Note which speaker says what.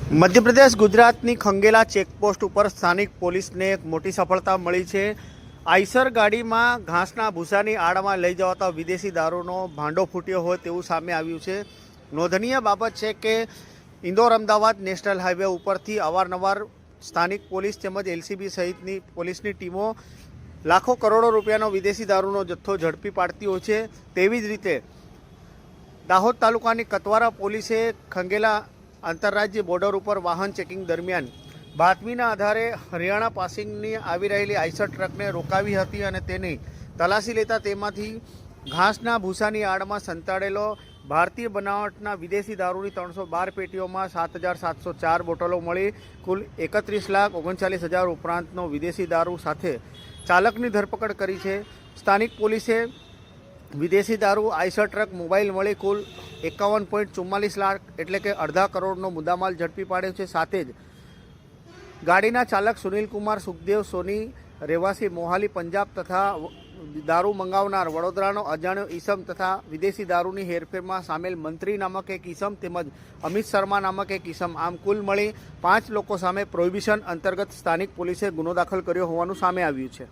Speaker 1: મધ્યપ્રદેશ ગુજરાતની ખંગેલા ચેકપોસ્ટ ઉપર સ્થાનિક પોલીસને એક મોટી સફળતા મળી છે। આઈસર ગાડીમાં ઘાસના ભૂસાની આડમાં લઈ જવાતા વિદેશી દારૂનો ભાંડો ફૂટ્યો હોય તેવું સામે આવ્યું છે। નોંધનીય બાબત છે કે ઇન્દોર અમદાવાદ નેશનલ હાઈવે ઉપરથી અવારનવાર સ્થાનિક પોલીસ તેમજ એલસીબી સહિતની પોલીસની ટીમો લાખો કરોડો રૂપિયાનો વિદેશી દારૂનો જથ્થો ઝડપી પાડતી હોય છે। તેવી જ રીતે દાહોદ તાલુકાની કતવારા પોલીસે ખંગેલા આંતરરાજ્ય બોર્ડર ઉપર વાહન ચેકિંગ દરમિયાન બાતમીના આધારે હરિયાણા પાસિંગની આવી રહેલી આઈસર ટ્રકને રોકાવી હતી અને તેની તલાશી લેતા તેમાંથી ઘાસના ભૂસાની આડમાં સંતાડેલો ભારતીય બનાવટના વિદેશી દારૂની 312 પેટીઓમાં 7,704 બોટલો મળી કુલ 31,39,000 ઉપરાંતનો વિદેશી દારૂ સાથે ચાલકની ધરપકડ કરી છે। સ્થાનિક પોલીસે વિદેશી દારૂ આઈસર ટ્રક મોબાઈલ મળી કુલ 51.44 લાખ એટલે કે અડધા કરોડનો મુદ્દામાલ ઝડપી પાડ્યો છે। સાથે જ ગાડીના ચાલક સુનિલકુમાર સુખદેવ સોની રહેવાસી મોહાલી પંજાબ તથા દારૂ મંગાવનાર વડોદરાનો અજાણ્યો ઈસમ તથા વિદેશી દારૂની હેરફેરમાં સામેલ મંત્રી નામક એક ઈસમ તેમજ અમિત શર્મા નામક એક ઈસમ આમ કુલ મળી 5 લોકો સામે પ્રોહિબિશન અંતર્ગત સ્થાનિક પોલીસે ગુનો દાખલ કર્યો હોવાનું સામે આવ્યું છે।